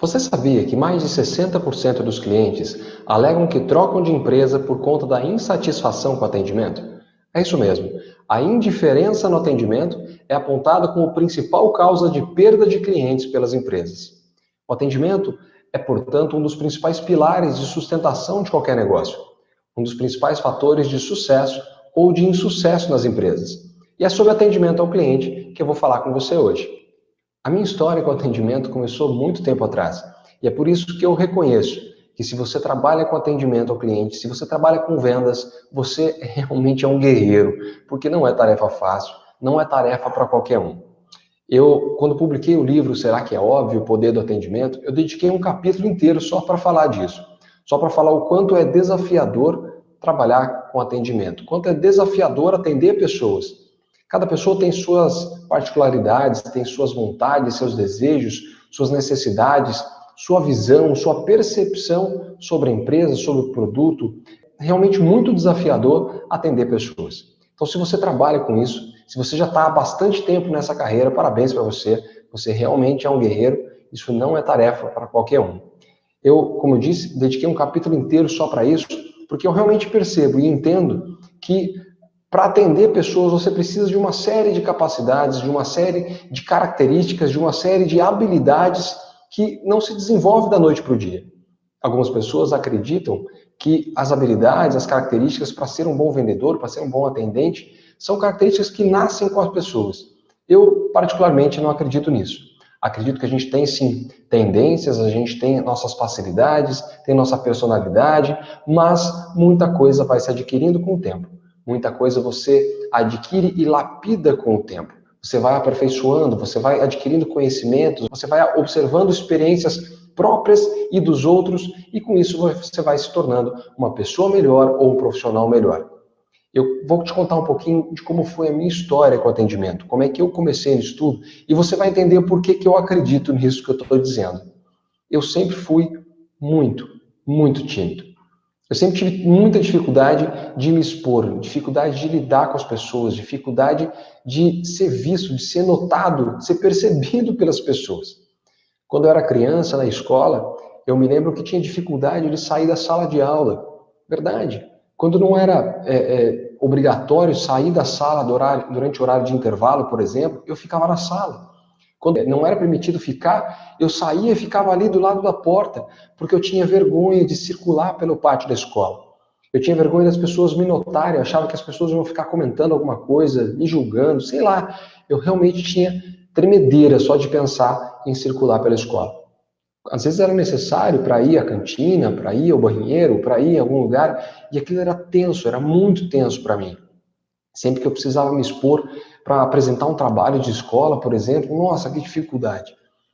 Você sabia que mais de 60% dos clientes alegam que trocam de empresa por conta da insatisfação com o atendimento? É isso mesmo. A indiferença no atendimento é apontada como principal causa de perda de clientes pelas empresas. O atendimento é, portanto, um dos principais pilares de sustentação de qualquer negócio, um dos principais fatores de sucesso ou de insucesso nas empresas. E é sobre atendimento ao cliente que eu vou falar com você hoje. A minha história com atendimento começou muito tempo atrás. E é por isso que eu reconheço que se você trabalha com atendimento ao cliente, se você trabalha com vendas, você realmente é um guerreiro, porque não é tarefa fácil, não é tarefa para qualquer um. Eu, quando publiquei o livro Será que é óbvio o poder do atendimento, eu dediquei um capítulo inteiro só para falar disso. Só para falar o quanto é desafiador trabalhar com atendimento, quanto é desafiador atender pessoas. Cada pessoa tem suas particularidades, tem suas vontades, seus desejos, suas necessidades, sua visão, sua percepção sobre a empresa, sobre o produto. É realmente muito desafiador atender pessoas. Então, se você trabalha com isso, se você já está há bastante tempo nessa carreira, parabéns para você. Você realmente é um guerreiro. Isso não é tarefa para qualquer um. Eu, como eu disse, dediquei um capítulo inteiro só para isso, porque eu realmente percebo e entendo que para atender pessoas, você precisa de uma série de capacidades, de uma série de características, de uma série de habilidades que não se desenvolve da noite para o dia. Algumas pessoas acreditam que as habilidades, as características para ser um bom vendedor, para ser um bom atendente, são características que nascem com as pessoas. Eu, particularmente, não acredito nisso. Acredito que a gente tem, sim, tendências, a gente tem nossas facilidades, tem nossa personalidade, mas muita coisa vai se adquirindo com o tempo. Muita coisa você adquire e lapida com o tempo. Você vai aperfeiçoando, você vai adquirindo conhecimentos, você vai observando experiências próprias e dos outros, e com isso você vai se tornando uma pessoa melhor ou um profissional melhor. Eu vou te contar um pouquinho de como foi a minha história com o atendimento, como é que eu comecei nisso tudo, e você vai entender por que eu acredito nisso que eu estou dizendo. Eu sempre fui muito tímido. Eu sempre tive muita dificuldade de me expor, dificuldade de lidar com as pessoas, dificuldade de ser visto, de ser notado, de ser percebido pelas pessoas. Quando eu era criança, na escola, eu me lembro que tinha dificuldade de sair da sala de aula. Verdade. Quando não era obrigatório sair da sala durante o horário de intervalo, por exemplo, eu ficava na sala. Quando não era permitido ficar, eu saía e ficava ali do lado da porta, porque eu tinha vergonha de circular pelo pátio da escola. Eu tinha vergonha das pessoas me notarem, eu achava que as pessoas iam ficar comentando alguma coisa, me julgando, sei lá. Eu realmente tinha tremedeira só de pensar em circular pela escola. Às vezes era necessário para ir à cantina, para ir ao banheiro, para ir em algum lugar, e aquilo era tenso, era muito tenso para mim. Sempre que eu precisava me expor para apresentar um trabalho de escola, por exemplo, nossa, que dificuldade.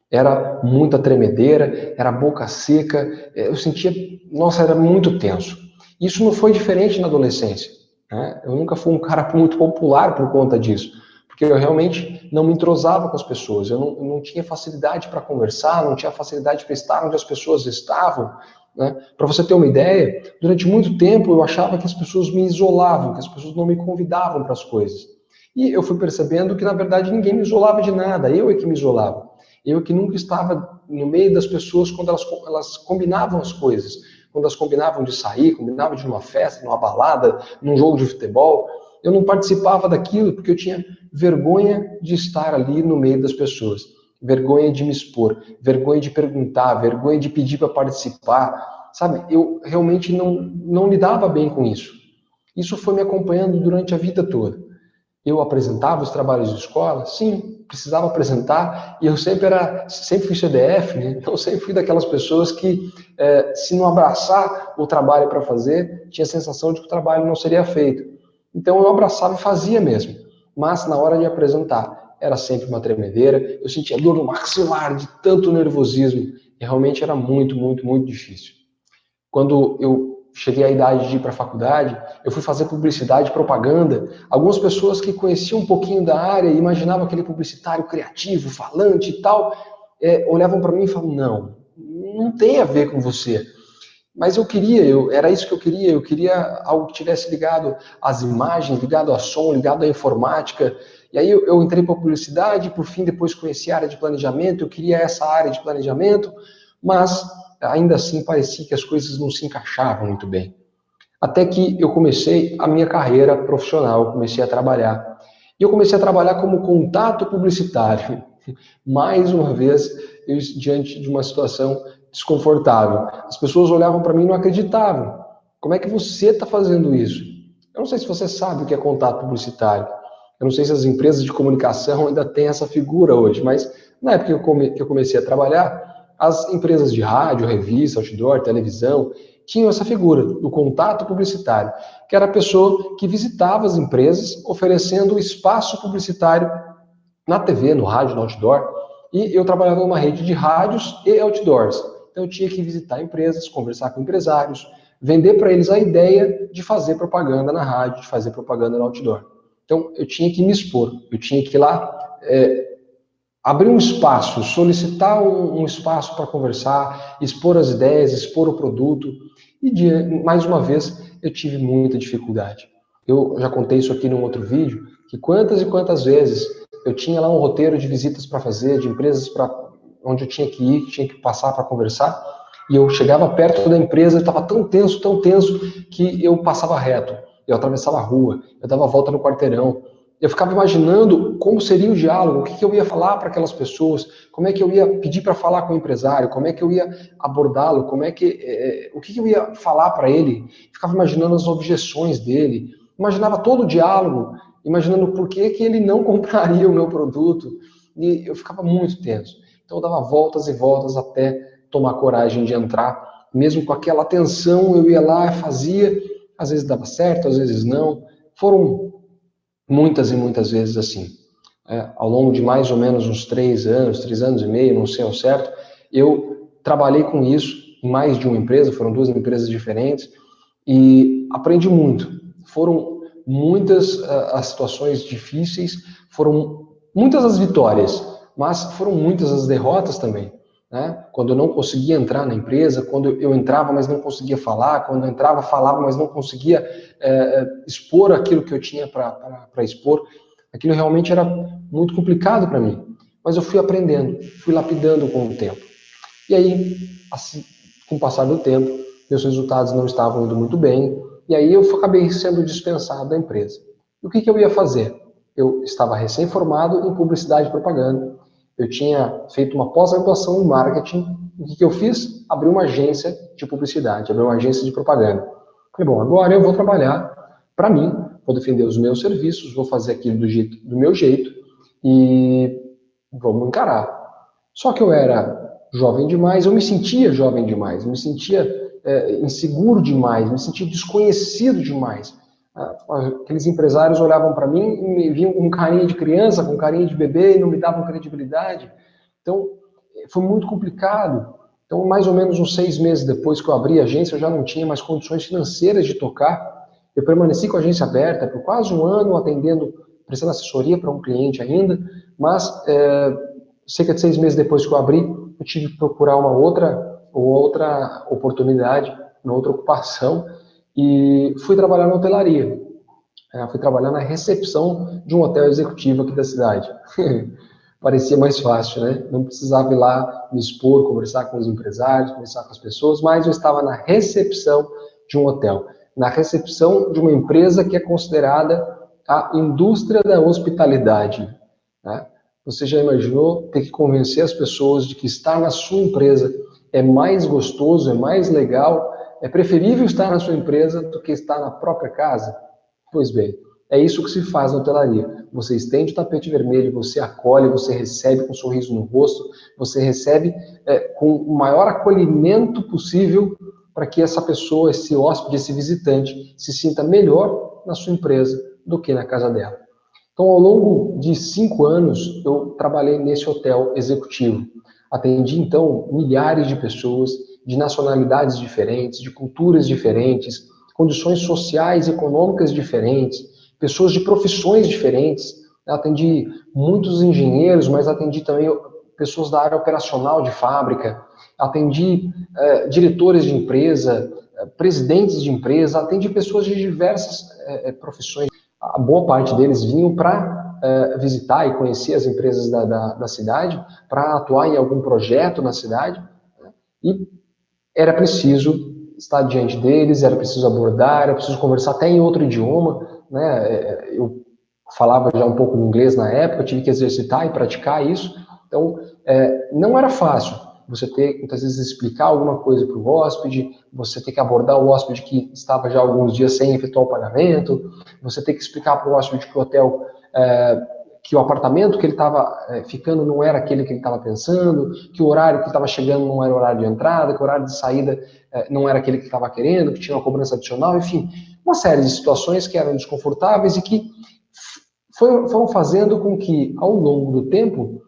Era muita tremedeira, era boca seca, eu sentia, nossa, era muito tenso. Isso não foi diferente na adolescência, né? Eu nunca fui um cara muito popular por conta disso, porque eu realmente não me entrosava com as pessoas, eu não tinha facilidade para conversar, não tinha facilidade para estar onde as pessoas estavam, né? Para você ter uma ideia, durante muito tempo eu achava que as pessoas me isolavam, que as pessoas não me convidavam para as coisas. E eu fui percebendo que, na verdade, ninguém me isolava de nada, eu é que me isolava. Eu que nunca estava no meio das pessoas quando elas combinavam as coisas, quando elas combinavam de sair, combinavam de ir numa festa, numa balada, num jogo de futebol. Eu não participava daquilo porque eu tinha vergonha de estar ali no meio das pessoas, vergonha de me expor, vergonha de perguntar, vergonha de pedir para participar, sabe? Eu realmente não lidava bem com isso. Isso foi me acompanhando durante a vida toda. Eu apresentava os trabalhos de escola? Sim, precisava apresentar, e eu sempre fui CDF, né? Então sempre fui daquelas pessoas que, se não abraçar o trabalho para fazer, tinha a sensação de que o trabalho não seria feito. Então eu abraçava e fazia mesmo, mas na hora de apresentar, era sempre uma tremedeira, eu sentia dor no maxilar de tanto nervosismo, e realmente era muito difícil. Quando eu cheguei à idade de ir para a faculdade, eu fui fazer publicidade e propaganda. Algumas pessoas que conheciam um pouquinho da área, imaginavam aquele publicitário criativo, falante e tal, olhavam para mim e falavam, não tem a ver com você. Mas era isso que eu queria algo que tivesse ligado às imagens, ligado ao som, ligado à informática. E aí eu entrei para a publicidade, por fim depois conheci a área de planejamento, eu queria essa área de planejamento, mas ainda assim parecia que as coisas não se encaixavam muito bem. Até que eu comecei a minha carreira profissional, eu comecei a trabalhar. E eu comecei a trabalhar como contato publicitário. Mais uma vez, eu diante de uma situação desconfortável. As pessoas olhavam para mim e não acreditavam. Como é que você está fazendo isso? Eu não sei se você sabe o que é contato publicitário. Eu não sei se as empresas de comunicação ainda têm essa figura hoje, mas na época que eu comecei a trabalhar, as empresas de rádio, revista, outdoor, televisão, tinham essa figura do contato publicitário, que era a pessoa que visitava as empresas oferecendo espaço publicitário na TV, no rádio, no outdoor, e eu trabalhava numa rede de rádios e outdoors. Então eu tinha que visitar empresas, conversar com empresários, vender para eles a ideia de fazer propaganda na rádio, de fazer propaganda no outdoor. Então eu tinha que me expor, eu tinha que ir lá abrir um espaço, solicitar um espaço para conversar, expor as ideias, expor o produto. E mais uma vez eu tive muita dificuldade. Eu já contei isso aqui num outro vídeo, que quantas e quantas vezes eu tinha lá um roteiro de visitas para fazer, de empresas onde eu tinha que ir, que tinha que passar para conversar, e eu chegava perto da empresa, eu estava tão tenso, que eu passava reto. Eu atravessava a rua, eu dava a volta no quarteirão, eu ficava imaginando como seria o diálogo, o que eu ia falar para aquelas pessoas, como é que eu ia pedir para falar com o empresário, como é que eu ia abordá-lo, o que eu ia falar para ele. Ficava imaginando as objeções dele, imaginava todo o diálogo, imaginando por que ele não compraria o meu produto, e eu ficava muito tenso. Então eu dava voltas e voltas até tomar coragem de entrar, mesmo com aquela tensão, eu ia lá, fazia, às vezes dava certo, às vezes não. Foram muitas e muitas vezes assim. Ao longo de mais ou menos uns 3 anos e meio, não sei ao certo, eu trabalhei com isso em mais de uma empresa, foram 2 empresas diferentes, e aprendi muito. Foram muitas as situações difíceis, foram muitas as vitórias, mas foram muitas as derrotas também. Né? Quando eu não conseguia entrar na empresa, quando eu entrava, mas não conseguia falar, quando eu entrava, falava, mas não conseguia expor aquilo que eu tinha para expor, aquilo realmente era muito complicado para mim. Mas eu fui aprendendo, fui lapidando com o tempo. E aí, assim, com o passar do tempo, meus resultados não estavam indo muito bem, e aí eu acabei sendo dispensado da empresa. E o que eu ia fazer? Eu estava recém-formado em publicidade e propaganda, eu tinha feito uma pós-graduação em marketing, e o que eu fiz? Abri uma agência de publicidade, abri uma agência de propaganda. Falei, bom, agora eu vou trabalhar para mim, vou defender os meus serviços, vou fazer aquilo do meu jeito, e vamos encarar. Só que eu era jovem demais, eu me sentia jovem demais, eu me sentia inseguro demais, me sentia desconhecido demais. Aqueles empresários olhavam para mim e me viam com carinho de criança, com carinho de bebê e não me davam credibilidade. Então, foi muito complicado. Então, mais ou menos uns 6 meses depois que eu abri a agência, eu já não tinha mais condições financeiras de tocar. Eu permaneci com a agência aberta por quase um ano, atendendo, prestando assessoria para um cliente ainda, mas cerca de 6 meses depois que eu abri, eu tive que procurar uma outra oportunidade, uma outra ocupação, e fui trabalhar na hotelaria. Fui trabalhar na recepção de um hotel executivo aqui da cidade. Parecia mais fácil, né? Não precisava ir lá me expor, conversar com os empresários, conversar com as pessoas, mas eu estava na recepção de um hotel, na recepção de uma empresa que é considerada a indústria da hospitalidade. Né? Você já imaginou ter que convencer as pessoas de que estar na sua empresa é mais gostoso, é mais legal, é preferível estar na sua empresa do que estar na própria casa? Pois bem, é isso que se faz na hotelaria. Você estende o tapete vermelho, você acolhe, você recebe com um sorriso no rosto, você recebe com o maior acolhimento possível para que essa pessoa, esse hóspede, esse visitante, se sinta melhor na sua empresa do que na casa dela. Então, ao longo de 5 anos, eu trabalhei nesse hotel executivo. Atendi, então, milhares de pessoas de nacionalidades diferentes, de culturas diferentes, condições sociais e econômicas diferentes, pessoas de profissões diferentes. Eu atendi muitos engenheiros, mas atendi também pessoas da área operacional de fábrica, atendi diretores de empresa, presidentes de empresa, atendi pessoas de diversas profissões. A boa parte deles vinham para visitar e conhecer as empresas da cidade, para atuar em algum projeto na cidade. E era preciso estar diante deles, era preciso abordar, era preciso conversar até em outro idioma, né? Eu falava já um pouco de inglês na época, tive que exercitar e praticar isso, então não era fácil você ter, muitas vezes, explicar alguma coisa para o hóspede, você ter que abordar o hóspede que estava já há alguns dias sem efetuar o pagamento, você ter que explicar para o hóspede que o hotel, que o apartamento que ele estava ficando não era aquele que ele estava pensando, que o horário que estava chegando não era o horário de entrada, que o horário de saída não era aquele que estava querendo, que tinha uma cobrança adicional, enfim, uma série de situações que eram desconfortáveis e que foram fazendo com que, ao longo do tempo,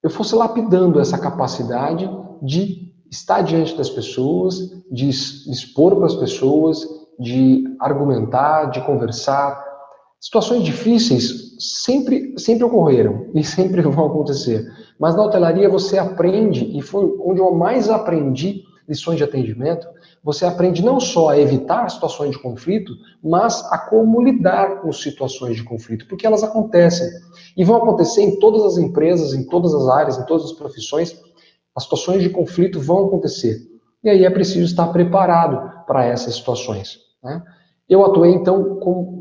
eu fosse lapidando essa capacidade de estar diante das pessoas, de expor para as pessoas, de argumentar, de conversar. Situações difíceis sempre ocorreram e sempre vão acontecer. Mas na hotelaria você aprende, e foi onde eu mais aprendi lições de atendimento, você aprende não só a evitar situações de conflito, mas a como lidar com situações de conflito, porque elas acontecem. E vão acontecer em todas as empresas, em todas as áreas, em todas as profissões, as situações de conflito vão acontecer. E aí é preciso estar preparado para essas situações, né? Eu atuei, então,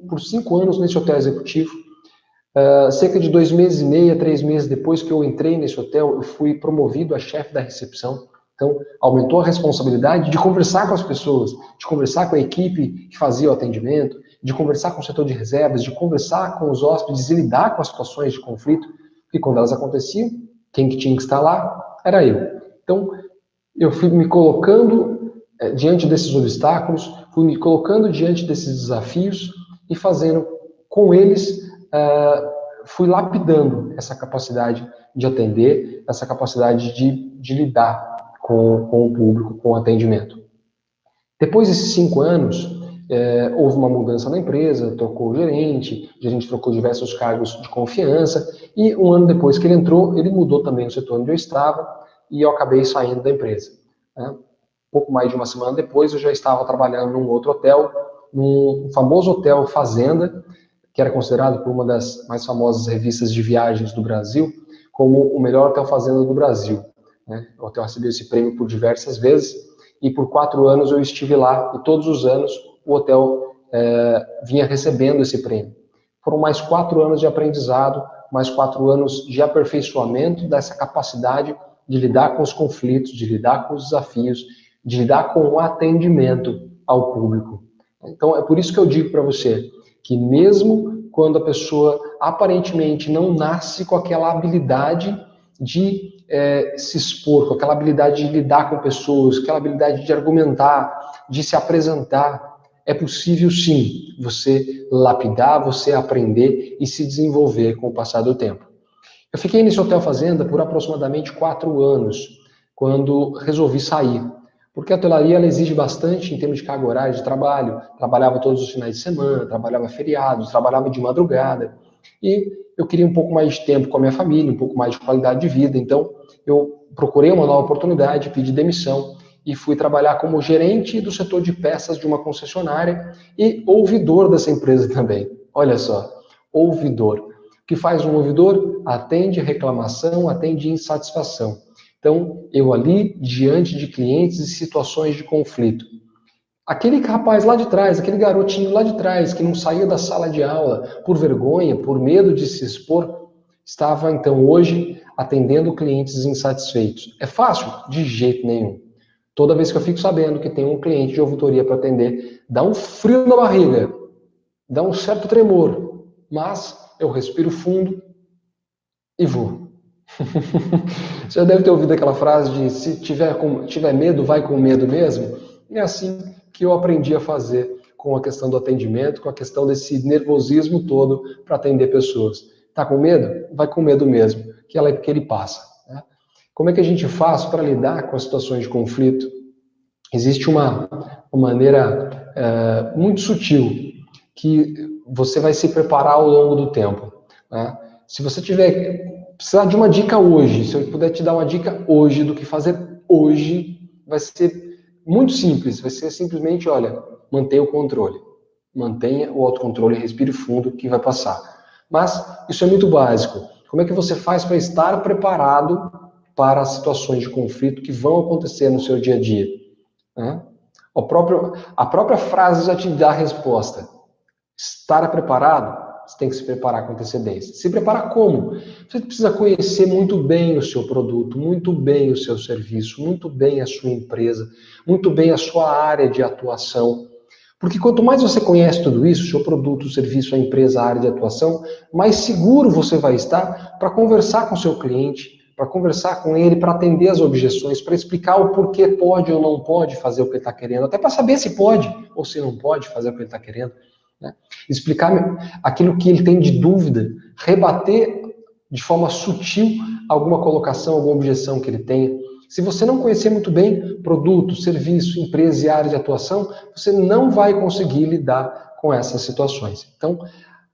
por 5 anos nesse hotel executivo. Cerca de 2 meses e meio, 3 meses depois que eu entrei nesse hotel, eu fui promovido a chefe da recepção. Então, aumentou a responsabilidade de conversar com as pessoas, de conversar com a equipe que fazia o atendimento, de conversar com o setor de reservas, de conversar com os hóspedes e lidar com as situações de conflito, porque quando elas aconteciam, quem que tinha que estar lá era eu. Então, eu fui me colocando diante desses obstáculos, fui me colocando diante desses desafios e fazendo com eles, fui lapidando essa capacidade de atender, essa capacidade de lidar com o público, com o atendimento. Depois desses 5 anos, houve uma mudança na empresa, trocou o gerente trocou diversos cargos de confiança, e um ano depois que ele entrou, ele mudou também o setor onde eu estava, e eu acabei saindo da empresa. Né? Pouco mais de uma semana depois, eu já estava trabalhando num outro hotel, num famoso hotel Fazenda, que era considerado por uma das mais famosas revistas de viagens do Brasil como o melhor hotel fazenda do Brasil. Né? O hotel recebeu esse prêmio por diversas vezes, e por 4 anos eu estive lá, e todos os anos o hotel vinha recebendo esse prêmio. Foram mais 4 anos de aprendizado, mais 4 anos de aperfeiçoamento dessa capacidade de lidar com os conflitos, de lidar com os desafios, de lidar com o atendimento ao público. Então, é por isso que eu digo para você que mesmo quando a pessoa aparentemente não nasce com aquela habilidade de se expor, com aquela habilidade de lidar com pessoas, aquela habilidade de argumentar, de se apresentar, é possível sim você lapidar, você aprender e se desenvolver com o passar do tempo. Eu fiquei nesse hotel fazenda por aproximadamente 4 anos, quando resolvi sair. Porque a hotelaria ela exige bastante em termos de carga horária de trabalho. Trabalhava todos os finais de semana, trabalhava feriados, trabalhava de madrugada. E eu queria um pouco mais de tempo com a minha família, um pouco mais de qualidade de vida. Então, eu procurei uma nova oportunidade, pedi demissão e fui trabalhar como gerente do setor de peças de uma concessionária e ouvidor dessa empresa também. Olha só, ouvidor. O que faz um ouvidor? Atende reclamação, atende insatisfação. Então, eu ali, diante de clientes e situações de conflito. Aquele rapaz lá de trás, aquele garotinho lá de trás, que não saía da sala de aula por vergonha, por medo de se expor, estava então hoje atendendo clientes insatisfeitos. É fácil? De jeito nenhum. Toda vez que eu fico sabendo que tem um cliente de ouvidoria para atender, dá um frio na barriga, dá um certo tremor, mas eu respiro fundo e vou. Você já deve ter ouvido aquela frase de se tiver medo, vai com medo mesmo. É assim que eu aprendi a fazer com a questão do atendimento, com a questão desse nervosismo todo para atender pessoas. Tá com medo? Vai com medo mesmo, que ele passa. Né? Como é que a gente faz para lidar com as situações de conflito? Existe uma maneira muito sutil que você vai se preparar ao longo do tempo. Né? Se você precisar de uma dica hoje, se eu puder te dar uma dica hoje do que fazer hoje, vai ser muito simples. Vai ser simplesmente, olha, mantenha o controle. Mantenha o autocontrole, respire fundo que vai passar. Mas isso é muito básico. Como é que você faz para estar preparado para as situações de conflito que vão acontecer no seu dia a dia. Né? A própria frase já te dá a resposta. Estar preparado, você tem que se preparar com antecedência. Se preparar como? Você precisa conhecer muito bem o seu produto, muito bem o seu serviço, muito bem a sua empresa, muito bem a sua área de atuação. Porque quanto mais você conhece tudo isso, o seu produto, o serviço, a empresa, a área de atuação, mais seguro você vai estar para conversar com o seu cliente, para conversar com ele, para atender as objeções, para explicar o porquê pode ou não pode fazer o que ele está querendo, até para saber se pode ou se não pode fazer o que ele está querendo. Né? Explicar aquilo que ele tem de dúvida, rebater de forma sutil alguma colocação, alguma objeção que ele tenha. Se você não conhecer muito bem produto, serviço, empresa e área de atuação, você não vai conseguir lidar com essas situações. Então,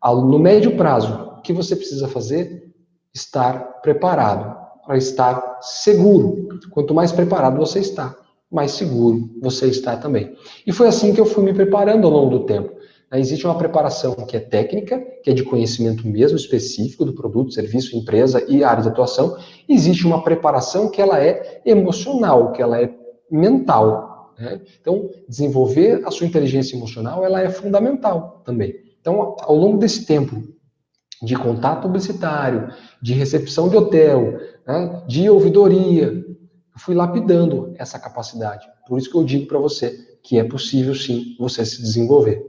no médio prazo, o que você precisa fazer? Estar preparado, para estar seguro. Quanto mais preparado você está, mais seguro você está também. E foi assim que eu fui me preparando ao longo do tempo. Existe uma preparação que é técnica, que é de conhecimento mesmo específico do produto, serviço, empresa e área de atuação. Existe uma preparação que ela é emocional, que ela é mental. Né? Então, desenvolver a sua inteligência emocional, ela é fundamental também. Então, ao longo desse tempo de contato publicitário, de recepção de hotel, né, de ouvidoria, eu fui lapidando essa capacidade. Por isso que eu digo para você que é possível sim você se desenvolver.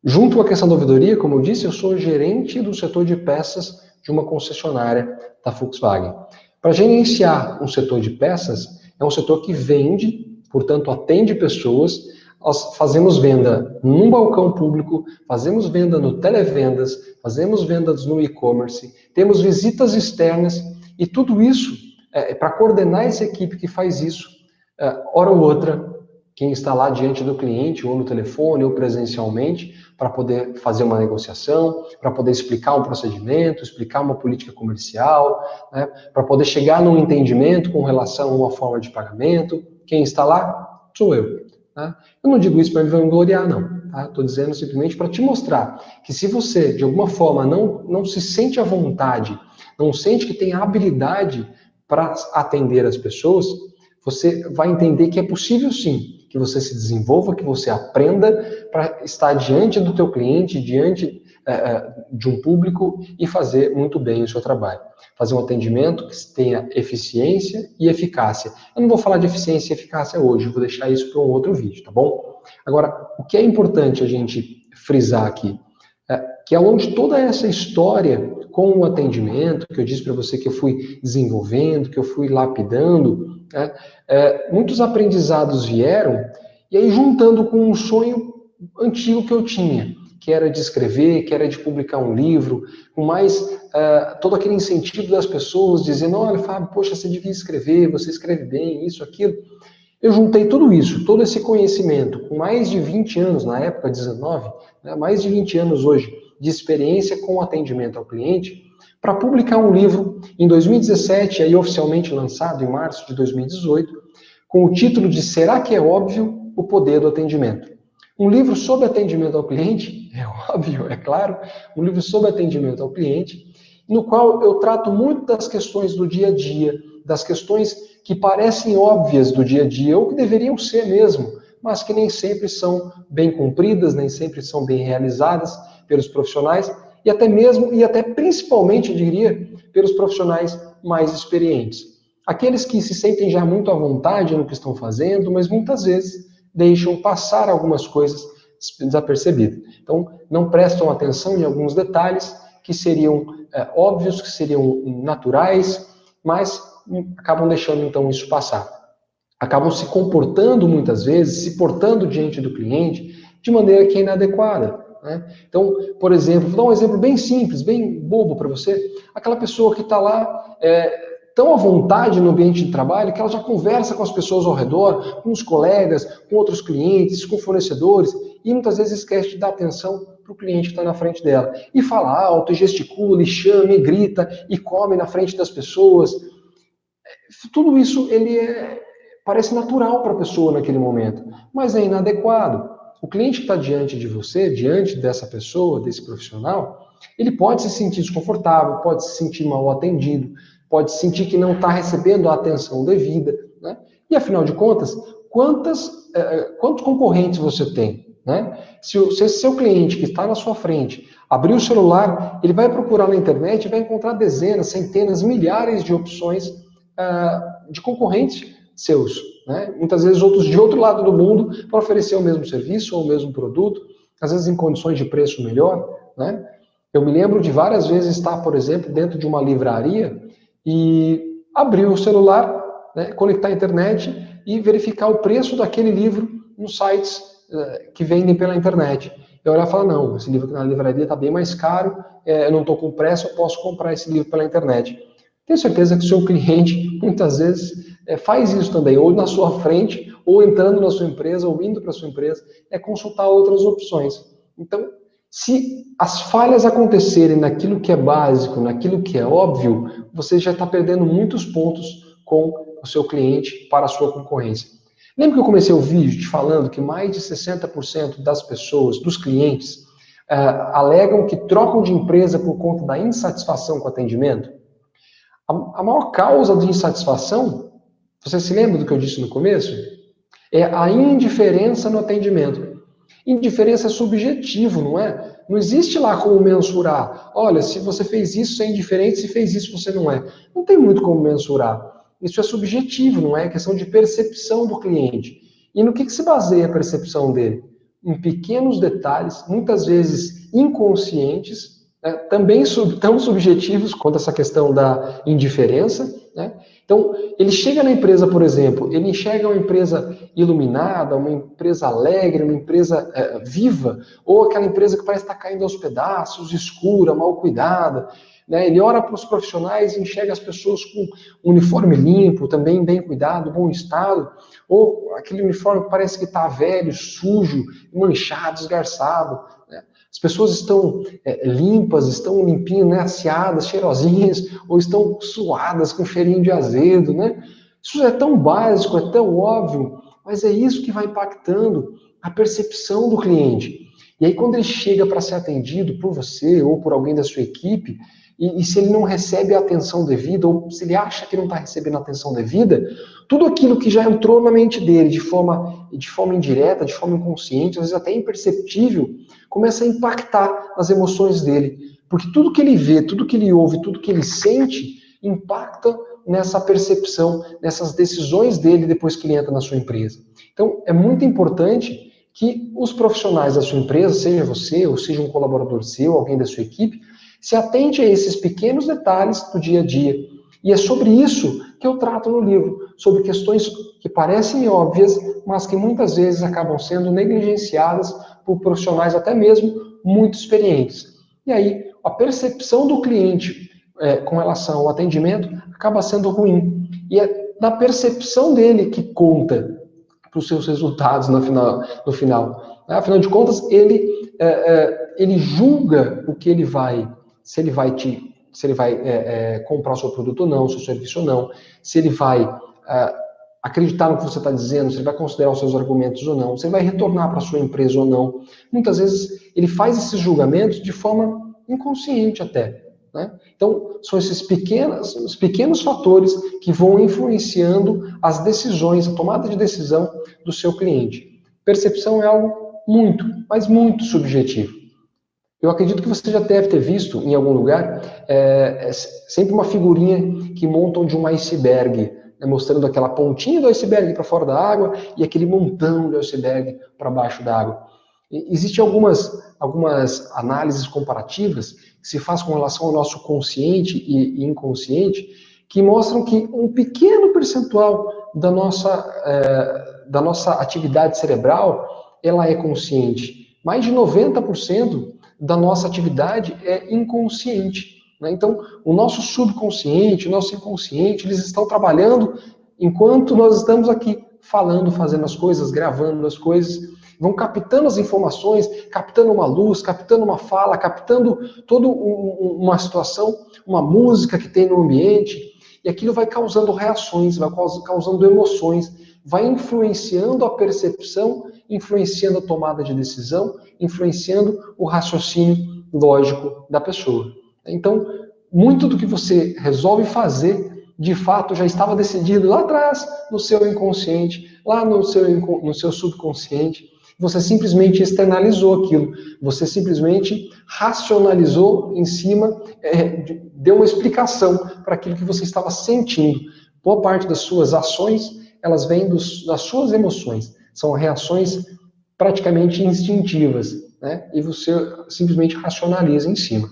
Junto com a questão da ouvidoria, como eu disse, eu sou gerente do setor de peças de uma concessionária da Volkswagen. Para gerenciar um setor de peças, é um setor que vende, portanto atende pessoas. Nós fazemos venda num balcão público, fazemos venda no televendas, fazemos vendas no e-commerce, temos visitas externas e tudo isso para coordenar essa equipe que faz isso, hora ou outra, quem está lá diante do cliente, ou no telefone, ou presencialmente, para poder fazer uma negociação, para poder explicar um procedimento, explicar uma política comercial, né, para poder chegar num entendimento com relação a uma forma de pagamento. Quem está lá? Sou eu. Tá? Eu não digo isso para me vangloriar, não. Tá? Estou dizendo simplesmente para te mostrar que se você, de alguma forma, não se sente à vontade, não sente que tem habilidade para atender as pessoas, você vai entender que é possível sim, que você se desenvolva, que você aprenda para estar diante do teu cliente, diante de um público e fazer muito bem o seu trabalho. Fazer um atendimento que tenha eficiência e eficácia. Eu não vou falar de eficiência e eficácia hoje, vou deixar isso para um outro vídeo, tá bom? Agora, o que é importante a gente frisar aqui, que ao longo de toda essa história com o atendimento, que eu disse para você que eu fui desenvolvendo, que eu fui lapidando, né, muitos aprendizados vieram, e aí juntando com um sonho antigo que eu tinha, que era de escrever, que era de publicar um livro, com mais todo aquele incentivo das pessoas, dizendo, olha, Fábio, poxa, você devia escrever, você escreve bem, isso, aquilo. Eu juntei tudo isso, todo esse conhecimento, com mais de 20 anos, na época 19, né, mais de 20 anos hoje, de experiência com atendimento ao cliente, para publicar um livro em 2017, aí oficialmente lançado em março de 2018, com o título de Será que é óbvio o poder do atendimento? Um livro sobre atendimento ao cliente, é óbvio, é claro, um livro sobre atendimento ao cliente, no qual eu trato muito das questões do dia a dia, das questões que parecem óbvias do dia a dia, ou que deveriam ser mesmo, mas que nem sempre são bem cumpridas, nem sempre são bem realizadas pelos profissionais, e até mesmo, e até principalmente, eu diria, pelos profissionais mais experientes. Aqueles que se sentem já muito à vontade no que estão fazendo, mas muitas vezes deixam passar algumas coisas desapercebidas. Então, não prestam atenção em alguns detalhes que seriam óbvios, que seriam naturais, mas acabam deixando então isso passar. Acabam se comportando muitas vezes, se portando diante do cliente de maneira que é inadequada. Né? Então, por exemplo, vou dar um exemplo bem simples, bem bobo para você. Aquela pessoa que está lá tão à vontade no ambiente de trabalho que ela já conversa com as pessoas ao redor, com os colegas, com outros clientes, com fornecedores, e muitas vezes esquece de dar atenção para o cliente que está na frente dela. E fala alto, e gesticula, e chama, e grita, e come na frente das pessoas. Tudo isso parece natural para a pessoa naquele momento, mas é inadequado. O cliente que está diante de você, diante dessa pessoa, desse profissional, ele pode se sentir desconfortável, pode se sentir mal atendido, pode sentir que não está recebendo a atenção devida, né? E afinal de contas, quantos concorrentes você tem, né? Se esse seu cliente que está na sua frente abrir o celular, ele vai procurar na internet e vai encontrar dezenas, centenas, milhares de opções de concorrentes seus, né? Muitas vezes outros de outro lado do mundo para oferecer o mesmo serviço ou o mesmo produto, às vezes em condições de preço melhor, né? Eu me lembro de várias vezes estar, por exemplo, dentro de uma livraria e abrir o celular, né, conectar a internet e verificar o preço daquele livro nos sites que vendem pela internet. Eu olhar e falar, não, esse livro na livraria está bem mais caro, eu não estou com pressa, eu posso comprar esse livro pela internet. Tenho certeza que o seu cliente, muitas vezes, faz isso também, ou na sua frente, ou entrando na sua empresa, ou indo para a sua empresa, consultar outras opções. Então, se as falhas acontecerem naquilo que é básico, naquilo que é óbvio, você já está perdendo muitos pontos com o seu cliente para a sua concorrência. Lembra que eu comecei o vídeo te falando que mais de 60% das pessoas, dos clientes, alegam que trocam de empresa por conta da insatisfação com o atendimento? A maior causa de insatisfação, você se lembra do que eu disse no começo? É a indiferença no atendimento. Indiferença é subjetivo, não é? Não existe lá como mensurar. Olha, se você fez isso, você é indiferente, se fez isso, você não é. Não tem muito como mensurar. Isso é subjetivo, não é? É questão de percepção do cliente. E no que se baseia a percepção dele? Em pequenos detalhes, muitas vezes inconscientes, né? Também tão subjetivos quanto essa questão da indiferença, né? Então, ele chega na empresa, por exemplo, ele enxerga uma empresa iluminada, uma empresa alegre, uma empresa viva, ou aquela empresa que parece estar caindo aos pedaços, escura, mal cuidada, né? Ele olha para os profissionais e enxerga as pessoas com um uniforme limpo, também bem cuidado, bom estado, ou aquele uniforme que parece que está velho, sujo, manchado, esgarçado, né? As pessoas estão limpas, estão limpinhas, né, asseadas, cheirosinhas, ou estão suadas com cheirinho de azedo, né? Isso é tão básico, é tão óbvio, mas é isso que vai impactando a percepção do cliente. E aí quando ele chega para ser atendido por você ou por alguém da sua equipe, e se ele não recebe a atenção devida, ou se ele acha que não está recebendo a atenção devida, tudo aquilo que já entrou na mente dele de forma indireta, de forma inconsciente, às vezes até imperceptível, começa a impactar nas emoções dele. Porque tudo que ele vê, tudo que ele ouve, tudo que ele sente, impacta nessa percepção, nessas decisões dele depois que ele entra na sua empresa. Então, é muito importante que os profissionais da sua empresa, seja você, ou seja um colaborador seu, alguém da sua equipe, se atente a esses pequenos detalhes do dia a dia. E é sobre isso que eu trato no livro, sobre questões que parecem óbvias, mas que muitas vezes acabam sendo negligenciadas por profissionais até mesmo muito experientes. E aí, a percepção do cliente com relação ao atendimento acaba sendo ruim. E é na percepção dele que conta para os seus resultados no final. Afinal de contas, ele julga o que ele vai, se ele vai comprar o seu produto ou não, o seu serviço ou não, se ele vai acreditar no que você está dizendo, se ele vai considerar os seus argumentos ou não, se ele vai retornar para a sua empresa ou não. Muitas vezes ele faz esses julgamentos de forma inconsciente até. Né? Então, são esses pequenos fatores que vão influenciando as decisões, a tomada de decisão do seu cliente. Percepção é algo muito, mas muito subjetivo. Eu acredito que você já deve ter visto em algum lugar sempre uma figurinha que montam de um iceberg, né, mostrando aquela pontinha do iceberg para fora da água e aquele montão do iceberg para baixo da água. Existem algumas análises comparativas que se faz com relação ao nosso consciente e inconsciente que mostram que um pequeno percentual da nossa atividade cerebral ela é consciente. Mais de 90% da nossa atividade é inconsciente. Né? Então, o nosso subconsciente, o nosso inconsciente, eles estão trabalhando enquanto nós estamos aqui falando, fazendo as coisas, gravando as coisas, vão captando as informações, captando uma luz, captando uma fala, captando toda uma situação, uma música que tem no ambiente, e aquilo vai causando reações, vai causando emoções, vai influenciando a percepção, influenciando a tomada de decisão, influenciando o raciocínio lógico da pessoa. Então, muito do que você resolve fazer, de fato, já estava decidido lá atrás, no seu inconsciente, lá no seu subconsciente. Você simplesmente externalizou aquilo. Você simplesmente racionalizou em cima, deu uma explicação para aquilo que você estava sentindo. Boa parte das suas ações, elas vêm das suas emoções. São reações praticamente instintivas, né? E você simplesmente racionaliza em cima.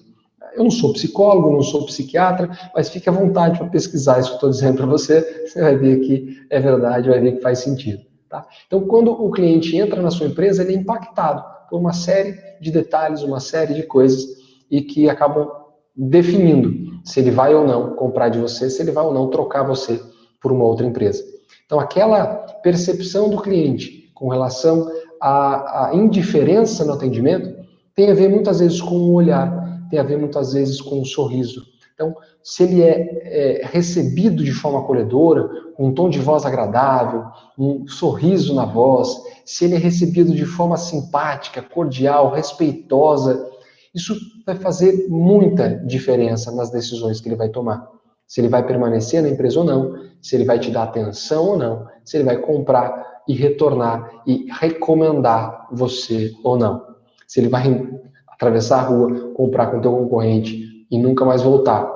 Eu não sou psicólogo, não sou psiquiatra, mas fique à vontade para pesquisar isso que eu estou dizendo para você, você vai ver que é verdade, vai ver que faz sentido. Tá? Então, quando o cliente entra na sua empresa, ele é impactado por uma série de detalhes, uma série de coisas, e que acabam definindo se ele vai ou não comprar de você, se ele vai ou não trocar você por uma outra empresa. Então, aquela percepção do cliente com relação à indiferença no atendimento tem a ver muitas vezes com o olhar, tem a ver muitas vezes com um sorriso. Então, se ele é recebido de forma acolhedora, com um tom de voz agradável, um sorriso na voz, se ele é recebido de forma simpática, cordial, respeitosa, isso vai fazer muita diferença nas decisões que ele vai tomar. Se ele vai permanecer na empresa ou não, se ele vai te dar atenção ou não, se ele vai comprar e retornar e recomendar você ou não. Se ele vai atravessar a rua, comprar com o teu concorrente e nunca mais voltar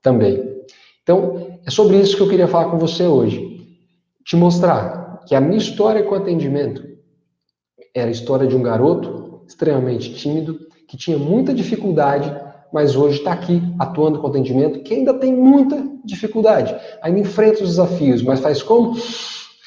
também. Então, é sobre isso que eu queria falar com você hoje. Te mostrar que a minha história com atendimento era a história de um garoto extremamente tímido, que tinha muita dificuldade, mas hoje está aqui atuando com atendimento, que ainda tem muita dificuldade. Ainda enfrenta os desafios, mas faz como?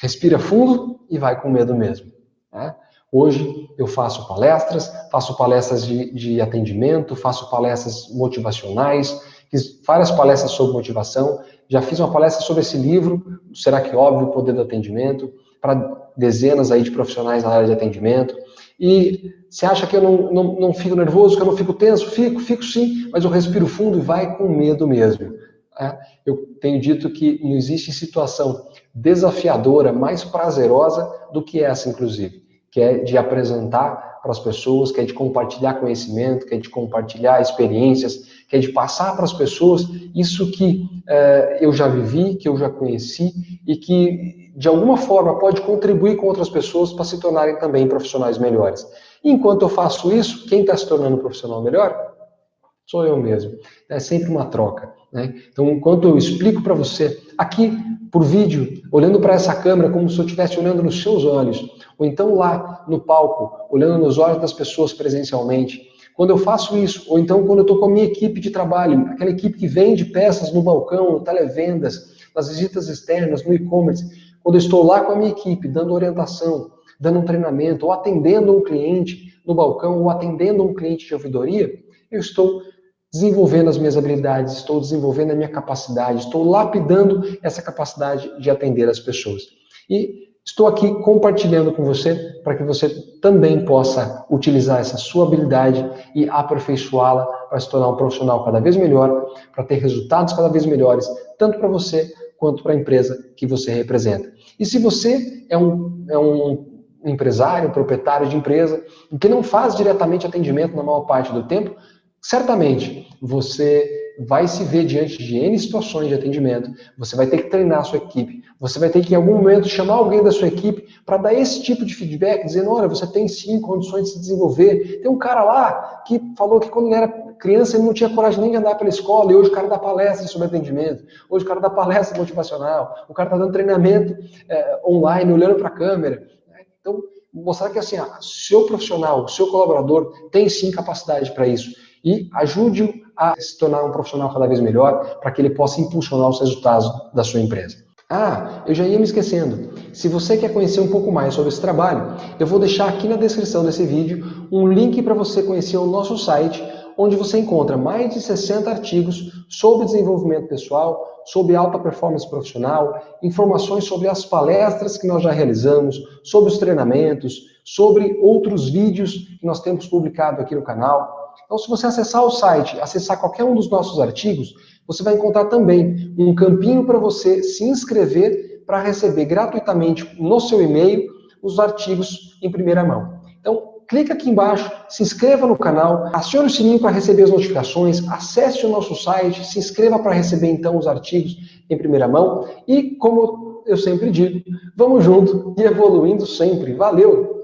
Respira fundo e vai com medo mesmo. Né? Hoje eu faço palestras de atendimento, faço palestras motivacionais, fiz várias palestras sobre motivação, já fiz uma palestra sobre esse livro, Será que é óbvio o poder do atendimento, para dezenas aí de profissionais na área de atendimento. E você acha que eu não fico nervoso, que eu não fico tenso? Fico sim, mas eu respiro fundo e vai com medo mesmo. Eu tenho dito que não existe situação desafiadora, mais prazerosa do que essa, inclusive, que é de apresentar para as pessoas, que é de compartilhar conhecimento, que é de compartilhar experiências, que é de passar para as pessoas isso que eu já vivi, que eu já conheci e que, de alguma forma, pode contribuir com outras pessoas para se tornarem também profissionais melhores. E enquanto eu faço isso, quem está se tornando um profissional melhor? Sou eu mesmo. É sempre uma troca. Né? Então, enquanto eu explico para você, aqui por vídeo, olhando para essa câmera como se eu estivesse olhando nos seus olhos, ou então lá no palco, olhando nos olhos das pessoas presencialmente, quando eu faço isso, ou então quando eu estou com a minha equipe de trabalho, aquela equipe que vende peças no balcão, no televendas, nas visitas externas, no e-commerce, quando eu estou lá com a minha equipe, dando orientação, dando um treinamento, ou atendendo um cliente no balcão, ou atendendo um cliente de ouvidoria, eu estou desenvolvendo as minhas habilidades, estou desenvolvendo a minha capacidade, estou lapidando essa capacidade de atender as pessoas. E estou aqui compartilhando com você para que você também possa utilizar essa sua habilidade e aperfeiçoá-la para se tornar um profissional cada vez melhor, para ter resultados cada vez melhores, tanto para você quanto para a empresa que você representa. E se você é um empresário, um proprietário de empresa, que não faz diretamente atendimento na maior parte do tempo, certamente você vai se ver diante de N situações de atendimento, você vai ter que treinar a sua equipe, você vai ter que em algum momento chamar alguém da sua equipe para dar esse tipo de feedback, dizendo, olha, você tem sim condições de se desenvolver. Tem um cara lá que falou que quando ele era criança ele não tinha coragem nem de andar pela escola, e hoje o cara dá palestra sobre atendimento, hoje o cara dá palestra motivacional, o cara está dando treinamento online, olhando para a câmera. Então, mostrar que assim, seu profissional, o seu colaborador tem sim capacidade para isso. E ajude-o a se tornar um profissional cada vez melhor para que ele possa impulsionar os resultados da sua empresa. Eu já ia me esquecendo. Se você quer conhecer um pouco mais sobre esse trabalho, eu vou deixar aqui na descrição desse vídeo um link para você conhecer o nosso site, onde você encontra mais de 60 artigos sobre desenvolvimento pessoal, sobre alta performance profissional, informações sobre as palestras que nós já realizamos, sobre os treinamentos, sobre outros vídeos que nós temos publicado aqui no canal. Então, se você acessar o site, acessar qualquer um dos nossos artigos, você vai encontrar também um campinho para você se inscrever para receber gratuitamente no seu e-mail os artigos em primeira mão. Então, clica aqui embaixo, se inscreva no canal, acione o sininho para receber as notificações, acesse o nosso site, se inscreva para receber então os artigos em primeira mão e, como eu sempre digo, vamos junto e evoluindo sempre. Valeu!